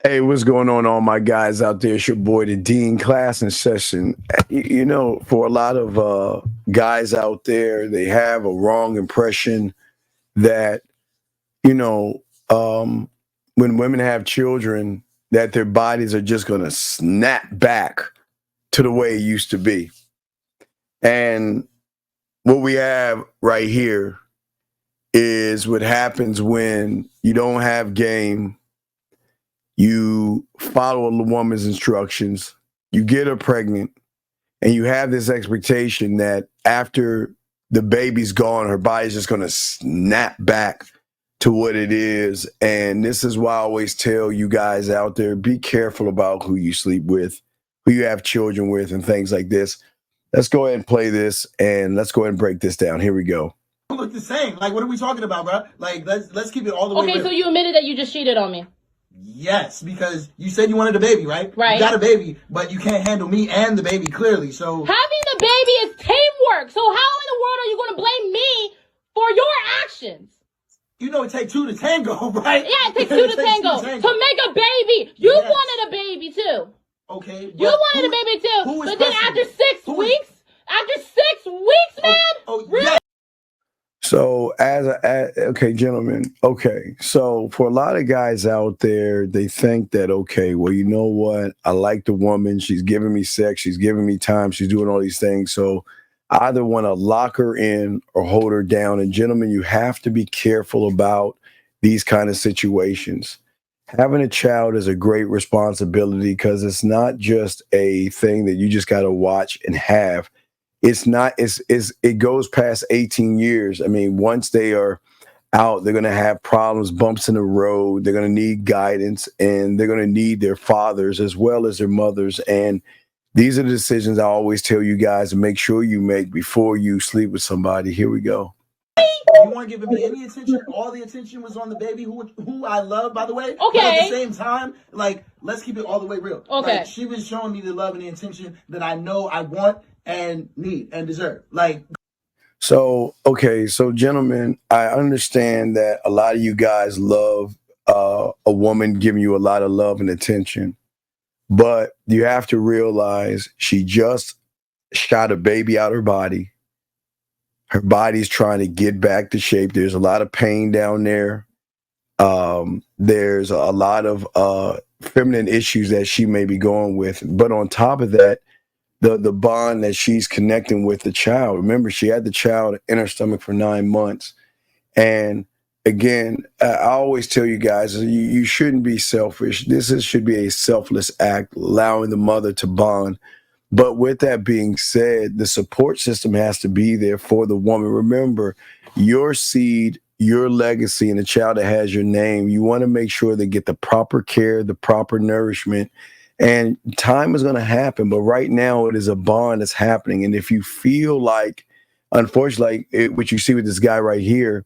Hey, what's going on, all my guys out there? It's your boy, the Dean Class in Session. You know, for a lot of guys out there, they have a wrong impression that, you know, um, when women have children, that their bodies are just going to snap back to the way it used to be. And what we have right here is what happens when you don't have game. You follow a woman's instructions, you get her pregnant, and you have this expectation that after the baby's gone, her body's just going to snap back to what it is. And this is why I always tell you guys out there, be careful about who you sleep with, who you have children with, and things like this. Let's go ahead and play this, and let's go ahead and break this down. Here we go. Look the same. Like, what are we talking about, bro? Like, let's keep it all the way. Okay, so you admitted that you just cheated on me. Yes, because you said you wanted a baby, right? Right. You got a baby, but you can't handle me and the baby, clearly. So having the baby is teamwork. So how in the world are you going to blame me for your actions? You know it takes two to tango, right? Yeah, it takes two to tango. To make a baby. You wanted a baby too. Okay. You wanted a baby too. But then after 6 weeks, man, really? Yeah. So okay, gentlemen, okay. So for a lot of guys out there, they think that, okay, well, you know what? I like the woman. She's giving me sex. She's giving me time. She's doing all these things. So I either want to lock her in or hold her down. And gentlemen, you have to be careful about these kind of situations. Having a child is a great responsibility because it's not just a thing that you just got to watch and have. It's not, it goes past 18 years. I mean, once they are out, they're going to have problems, bumps in the road. They're going to need guidance, and they're going to need their fathers as well as their mothers. And these are the decisions I always tell you guys to make sure you make before you sleep with somebody. Here we go. You weren't giving me any attention. All the attention was on the baby, who I love, by the way. Okay. But at the same time, like, let's keep it all the way real. Okay. Like, she was showing me the love and the attention that I know I want and need and deserve. Like, so, okay, so gentlemen, I understand that a lot of you guys love a woman giving you a lot of love and attention, but you have to realize she just shot a baby out her body. Her body's trying to get back to shape. There's a lot of pain down there. There's a lot of feminine issues that she may be going with. But on top of that, the bond that she's connecting with the child. Remember, she had the child in her stomach for 9 months. And again, I always tell you guys, you shouldn't be selfish. Should be a selfless act, allowing the mother to bond. But with that being said, the support system has to be there for the woman. Remember, your seed, your legacy, and the child that has your name, you want to make sure they get the proper care, the proper nourishment. And time is going to happen, but right now it is a bond that's happening. And if you feel like, unfortunately, what you see with this guy right here,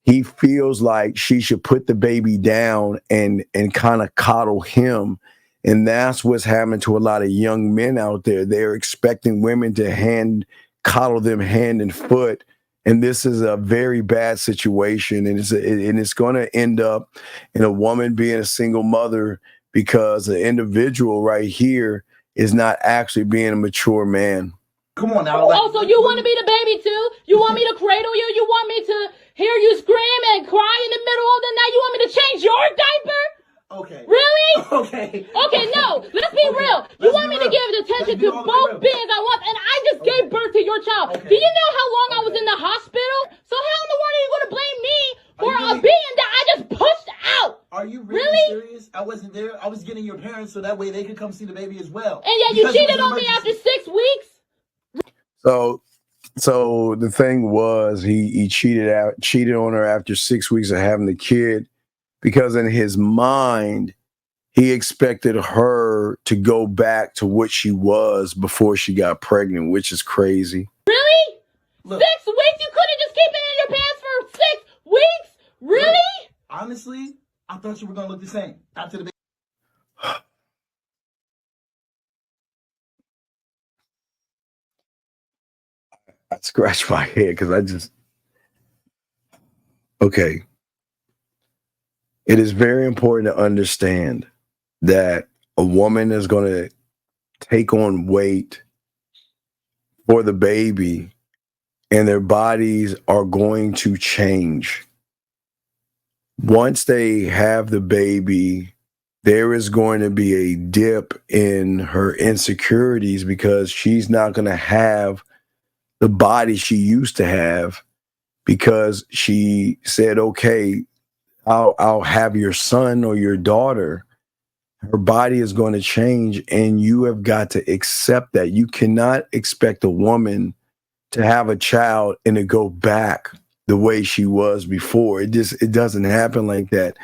he feels like she should put the baby down and kind of coddle him. And that's what's happening to a lot of young men out there. They're expecting women to coddle them hand and foot. And this is a very bad situation. And it's going to end up in a woman being a single mother, because the individual right here is not actually being a mature man. Come on now. Oh, so you want to be the baby too? You want me to cradle you? You want me to hear you scream and cry in the middle of the night? You want me to change your diaper? Okay. Really? Okay. Okay, no. Let's be real. You want me to give attention to both beings at once, and I just gave birth to your child. Do you know how long I was in the hospital? So how in the world are you going to blame me for a being that I just pushed out? Are you really serious? I wasn't there. I was getting your parents so that way they could come see the baby as well. And yet you cheated on me after 6 weeks? So the thing was, he cheated on her after 6 weeks of having the kid, because in his mind, he expected her to go back to what she was before she got pregnant, which is crazy. Really? Look, 6 weeks? You couldn't just keep it in your pants for 6 weeks? Really? Look, honestly, I thought you were going to look the same after the baby. I scratched my head because okay. It is very important to understand that a woman is going to take on weight for the baby and their bodies are going to change. Once they have the baby, there is going to be a dip in her insecurities because she's not going to have the body she used to have because she said, okay, I'll have your son or your daughter. Her body is going to change and you have got to accept that. You cannot expect a woman to have a child and to go back the way she was before. It doesn't happen like that.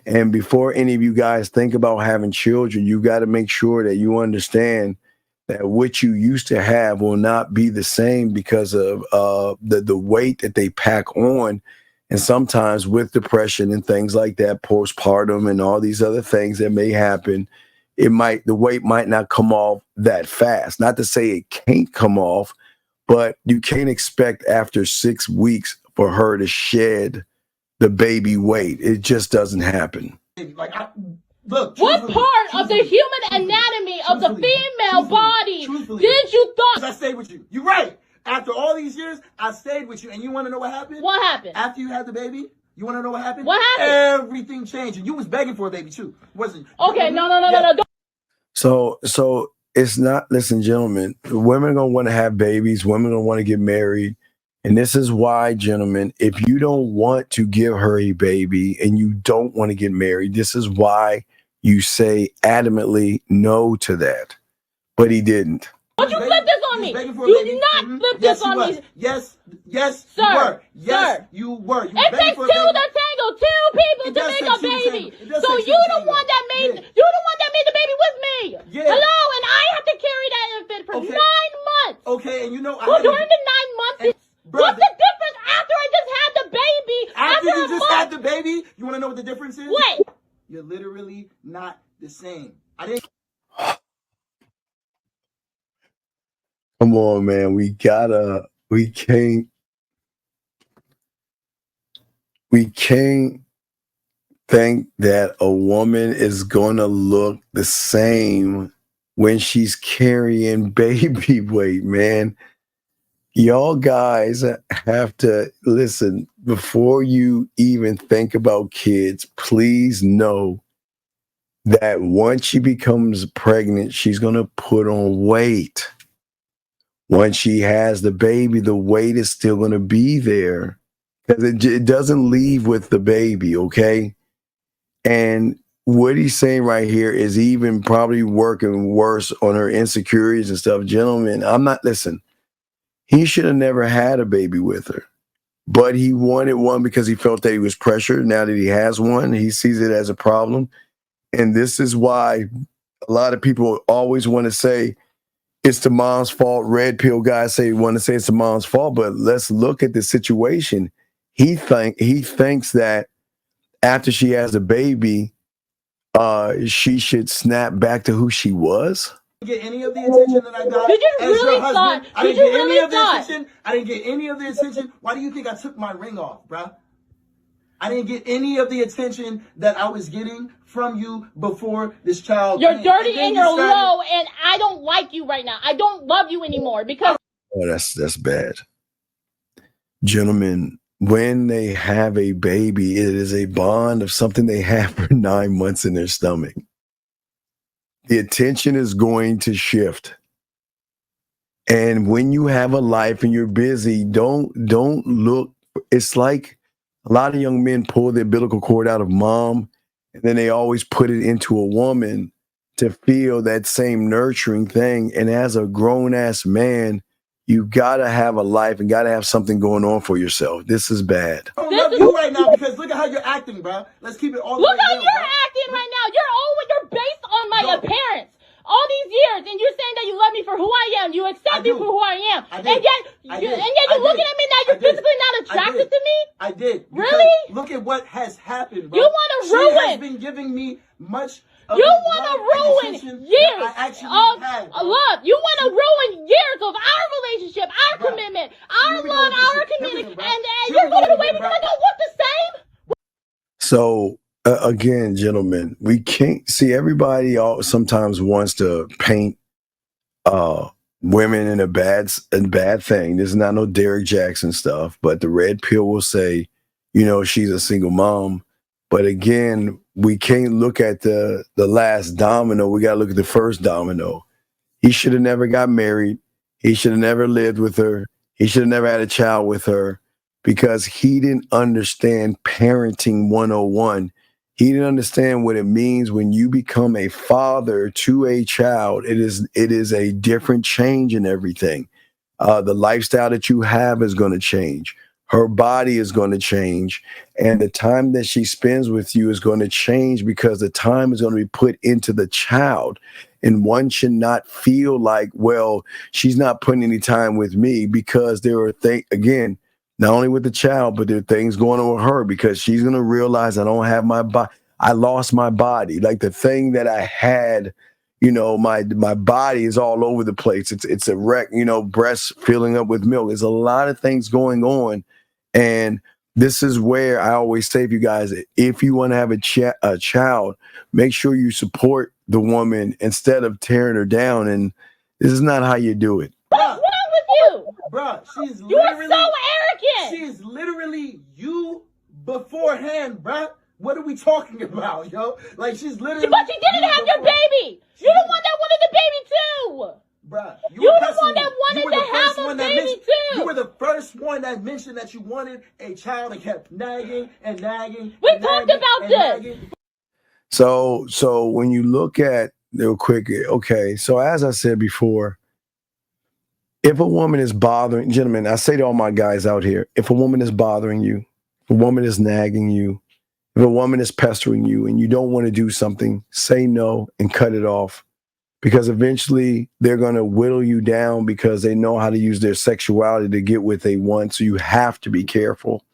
And before any of you guys think about having children, you got to make sure that you understand that what you used to have will not be the same because of the weight that they pack on. And sometimes with depression and things like that, postpartum and all these other things that may happen, the weight might not come off that fast. Not to say it can't come off, but you can't expect after 6 weeks for her to shed the baby weight. It just doesn't happen. Like, look. What part of the human anatomy of the female body did you thought? I stayed with you. You're right. After all these years, I stayed with you. And you want to know what happened? What happened? After you had the baby, you want to know what happened? What happened? Everything changed. And you was begging for a baby too, wasn't you? Okay, no. So it's not, listen, gentlemen, women are going to want to have babies. Women are going to want to get married. And this is why, gentlemen, if you don't want to give her a baby and you don't want to get married, this is why you say adamantly no to that. But he didn't. Don't you flip this on me. You did not flip this on me. Yes, sir, you were. Yes, sir. you were. It takes two to tango, two people to make a baby. So you the one that made the baby with me. Yeah. Hello, and I have to carry that infant for 9 months. Okay, and you know Well, during the 9 months, what's the difference after I just had the baby? After you just month? had the baby, you want to know what the difference is? What? You're literally not the same. I didn't. Come on, man. We can't think that a woman is going to look the same when she's carrying baby weight, man. Y'all guys have to listen before you even think about kids. Please know that once she becomes pregnant, she's going to put on weight. Once she has the baby, the weight is still going to be there because it doesn't leave with the baby, okay? And what he's saying right here is even probably working worse on her insecurities and stuff. Gentlemen, listen, he should have never had a baby with her, but he wanted one because he felt that he was pressured. Now that he has one, he sees it as a problem. And this is why a lot of people always want to say, it's the mom's fault. Red pill guys want to say it's the mom's fault, but let's look at the situation. He thinks that after she has a baby, she should snap back to who she was. Get any of the attention that I got. Did you as really your husband. thought? I didn't get any of the attention. I didn't get any of the attention. Why do you think I took my ring off, bruh? I didn't get any of the attention that I was getting from you before this child. You're dirty and you're low, and I don't like you right now. I don't love you anymore because. Oh, that's bad. Gentlemen, when they have a baby, it is a bond of something they have for 9 months in their stomach. The attention is going to shift. And when you have a life and you're busy, don't look. It's like a lot of young men pull the umbilical cord out of mom, and then they always put it into a woman to feel that same nurturing thing. And as a grown-ass man, you got to have a life and got to have something going on for yourself. This is bad. I don't love you right now because look at how you're acting, bro. Let's keep it all the way Look how real, you're bro. acting right now. You're based on my appearance. All these years, and you're saying that you love me for who I am. You accept me for who I am. And yet you're looking at me now. You're physically not attracted to me. I did. Really? Look at what has happened, bro. You want to ruin. She has been giving me much. You want to ruin years of love. You want to ruin years of our relationship, our commitment, our love, our community, and you're going away because I don't want the same. So Again, gentlemen, we can't see everybody. Sometimes wants to paint uh women in a bad thing. This is not no Derek Jackson stuff, but the red pill will say, she's a single mom. But again, we can't look at the last domino. We got to look at the first domino. He should have never got married. He should have never lived with her. He should have never had a child with her because he didn't understand parenting 101. He didn't understand what it means when you become a father to a child. It is a different change in everything. The lifestyle that you have is going to change. Her body is going to change. And the time that she spends with you is going to change because the time is going to be put into the child. And one should not feel like, well, she's not putting any time with me because there are things, again, not only with the child, but there are things going on with her because she's going to realize I don't have my body. I lost my body. Like the thing that I had, my body is all over the place. It's a wreck, breasts filling up with milk. There's a lot of things going on. And this is where I always say to you guys, if you want to have a child, make sure you support the woman instead of tearing her down. And this is not how you do it. What's wrong with you? Bruh, You are so arrogant. She's literally you beforehand, bruh. What are we talking about, yo? Like, she's literally... But you didn't have your baby. You're the one that wanted the baby, too. Bruh, you're the one that wanted to have a baby, too. You were the first one that mentioned that you wanted a child and kept nagging and nagging. We talked about this. So when you look at, real quick, okay, so as I said before, if a woman is bothering, gentlemen, I say to all my guys out here, if a woman is bothering you, if a woman is nagging you, if a woman is pestering you and you don't want to do something, say no and cut it off because eventually they're going to whittle you down because they know how to use their sexuality to get what they want. So you have to be careful.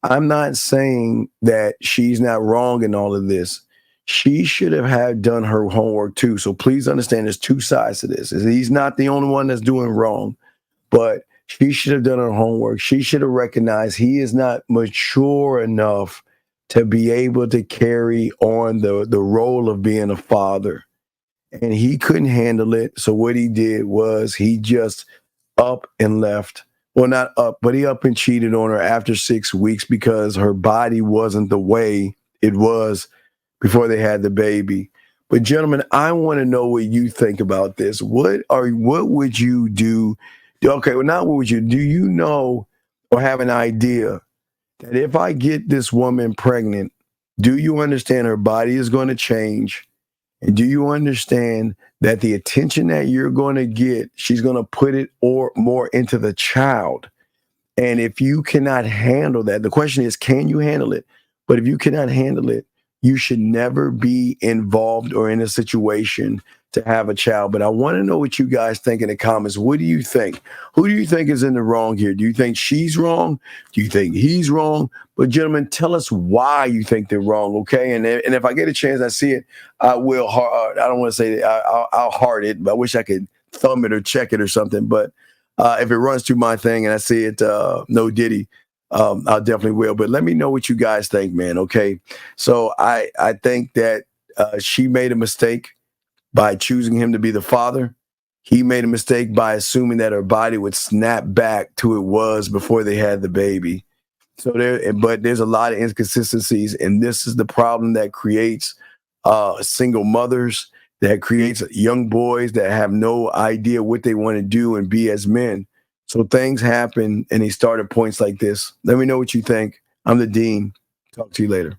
I'm not saying that she's not wrong in all of this. She should have done her homework too. So please understand there's two sides to this. He's not the only one that's doing wrong, but she should have done her homework. She should have recognized he is not mature enough to be able to carry on the role of being a father. And he couldn't handle it. So what he did was he just up and left. Well, not up, but he up and cheated on her after 6 weeks because her body wasn't the way it was before they had the baby. But gentlemen, I want to know what you think about this. What would you do? Okay, well, not what would you do? You know or have an idea that if I get this woman pregnant, do you understand her body is going to change? And do you understand that the attention that you're going to get, she's going to put it or more into the child? And if you cannot handle that, the question is, can you handle it? But if you cannot handle it, you should never be involved or in a situation to have a child. But I want to know what you guys think in the comments. What do you think? Who do you think is in the wrong here? Do you think she's wrong? Do you think he's wrong? But gentlemen, tell us why you think they're wrong, okay? And if I get a chance, I see it, I will. I don't want to say that I'll heart it, but I wish I could thumb it or check it or something. But if it runs through my thing and I see it, no Diddy, I definitely will. But let me know what you guys think, man. Okay. So I think that she made a mistake by choosing him to be the father. He made a mistake by assuming that her body would snap back to it was before they had the baby. So but there's a lot of inconsistencies, and this is the problem that creates single mothers, that creates young boys that have no idea what they want to do and be as men. So things happen, and they start at points like this. Let me know what you think. I'm the Dean. Talk to you later.